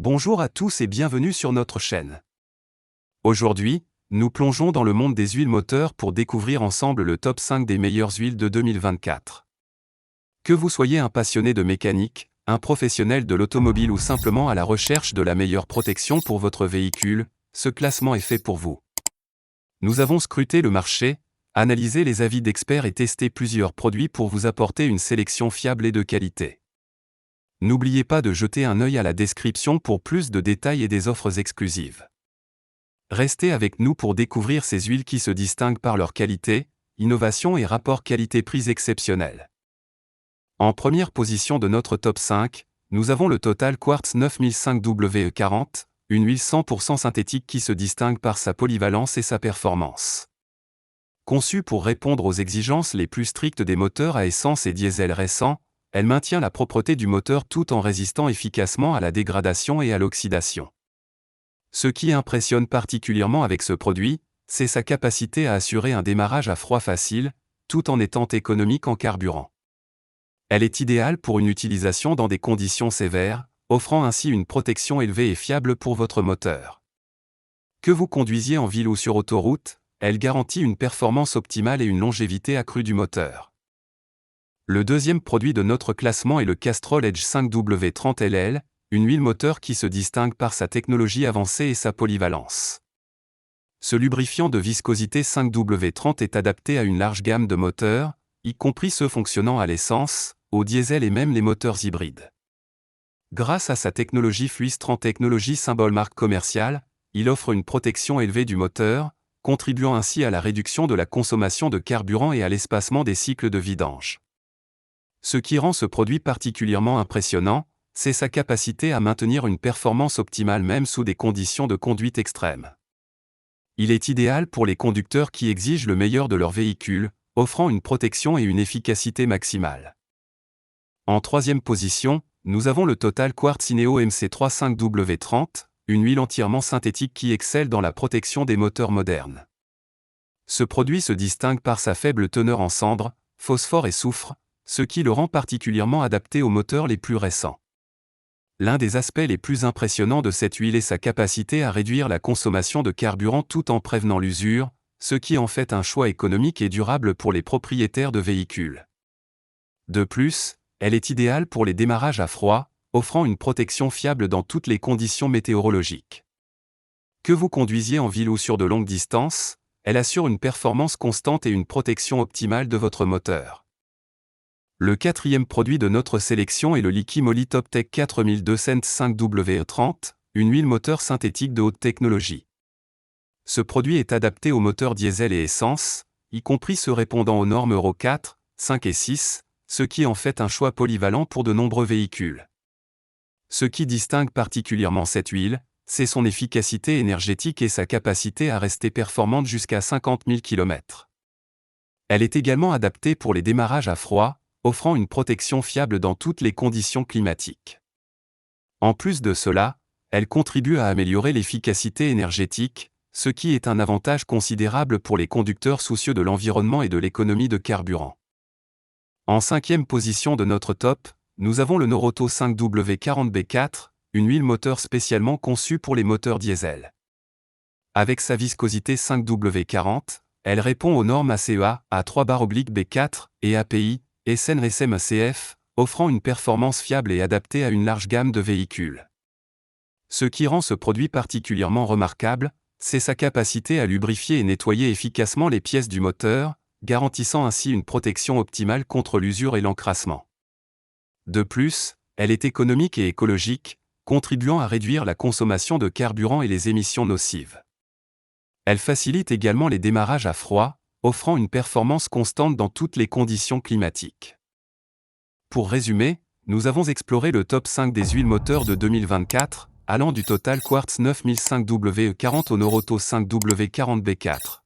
Bonjour à tous et bienvenue sur notre chaîne. Aujourd'hui, nous plongeons dans le monde des huiles moteurs pour découvrir ensemble le top 5 des meilleures huiles de 2024. Que vous soyez un passionné de mécanique, un professionnel de l'automobile ou simplement à la recherche de la meilleure protection pour votre véhicule, ce classement est fait pour vous. Nous avons scruté le marché, analysé les avis d'experts et testé plusieurs produits pour vous apporter une sélection fiable et de qualité. N'oubliez pas de jeter un œil à la description pour plus de détails et des offres exclusives. Restez avec nous pour découvrir ces huiles qui se distinguent par leur qualité, innovation et rapport qualité-prix exceptionnel. En première position de notre top 5, nous avons le Total Quartz 9005 WE40, une huile 100% synthétique qui se distingue par sa polyvalence et sa performance. Conçue pour répondre aux exigences les plus strictes des moteurs à essence et diesel récents, elle maintient la propreté du moteur tout en résistant efficacement à la dégradation et à l'oxydation. Ce qui impressionne particulièrement avec ce produit, c'est sa capacité à assurer un démarrage à froid facile, tout en étant économique en carburant. Elle est idéale pour une utilisation dans des conditions sévères, offrant ainsi une protection élevée et fiable pour votre moteur. Que vous conduisiez en ville ou sur autoroute, elle garantit une performance optimale et une longévité accrue du moteur. Le deuxième produit de notre classement est le Castrol Edge 5W30 LL, une huile moteur qui se distingue par sa technologie avancée et sa polyvalence. Ce lubrifiant de viscosité 5W30 est adapté à une large gamme de moteurs, y compris ceux fonctionnant à l'essence, au diesel et même les moteurs hybrides. Grâce à sa technologie Fluis 30 technologie symbole marque commerciale, il offre une protection élevée du moteur, contribuant ainsi à la réduction de la consommation de carburant et à l'espacement des cycles de vidange. Ce qui rend ce produit particulièrement impressionnant, c'est sa capacité à maintenir une performance optimale même sous des conditions de conduite extrêmes. Il est idéal pour les conducteurs qui exigent le meilleur de leur véhicule, offrant une protection et une efficacité maximale. En troisième position, nous avons le Total Quartz INEO MC35W30, une huile entièrement synthétique qui excelle dans la protection des moteurs modernes. Ce produit se distingue par sa faible teneur en cendres, phosphore et soufre, ce qui le rend particulièrement adapté aux moteurs les plus récents. L'un des aspects les plus impressionnants de cette huile est sa capacité à réduire la consommation de carburant tout en prévenant l'usure, ce qui en fait un choix économique et durable pour les propriétaires de véhicules. De plus, elle est idéale pour les démarrages à froid, offrant une protection fiable dans toutes les conditions météorologiques. Que vous conduisiez en ville ou sur de longues distances, elle assure une performance constante et une protection optimale de votre moteur. Le quatrième produit de notre sélection est le Liqui-Moly Top-Tech 4200 5W30, une huile moteur synthétique de haute technologie. Ce produit est adapté aux moteurs diesel et essence, y compris ceux répondant aux normes Euro 4, 5 et 6, ce qui en fait un choix polyvalent pour de nombreux véhicules. Ce qui distingue particulièrement cette huile, c'est son efficacité énergétique et sa capacité à rester performante jusqu'à 50 000 km. Elle est également adaptée pour les démarrages à froid, offrant une protection fiable dans toutes les conditions climatiques. En plus de cela, elle contribue à améliorer l'efficacité énergétique, ce qui est un avantage considérable pour les conducteurs soucieux de l'environnement et de l'économie de carburant. En cinquième position de notre top, nous avons le Noroto 5W40B4, une huile moteur spécialement conçue pour les moteurs diesel. Avec sa viscosité 5W40, elle répond aux normes ACEA, A3/B4 et API, SNRSM ACF, offrant une performance fiable et adaptée à une large gamme de véhicules. Ce qui rend ce produit particulièrement remarquable, c'est sa capacité à lubrifier et nettoyer efficacement les pièces du moteur, garantissant ainsi une protection optimale contre l'usure et l'encrassement. De plus, elle est économique et écologique, contribuant à réduire la consommation de carburant et les émissions nocives. Elle facilite également les démarrages à froid, offrant une performance constante dans toutes les conditions climatiques. Pour résumer, nous avons exploré le top 5 des huiles moteurs de 2024, allant du Total Quartz 9005 WE40 au Noroto 5W40B4.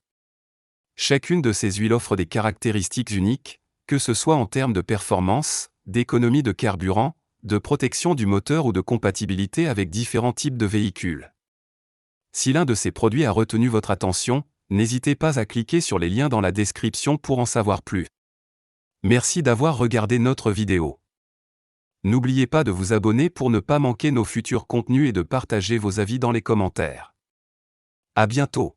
Chacune de ces huiles offre des caractéristiques uniques, que ce soit en termes de performance, d'économie de carburant, de protection du moteur ou de compatibilité avec différents types de véhicules. Si l'un de ces produits a retenu votre attention, n'hésitez pas à cliquer sur les liens dans la description pour en savoir plus. Merci d'avoir regardé notre vidéo. N'oubliez pas de vous abonner pour ne pas manquer nos futurs contenus et de partager vos avis dans les commentaires. À bientôt.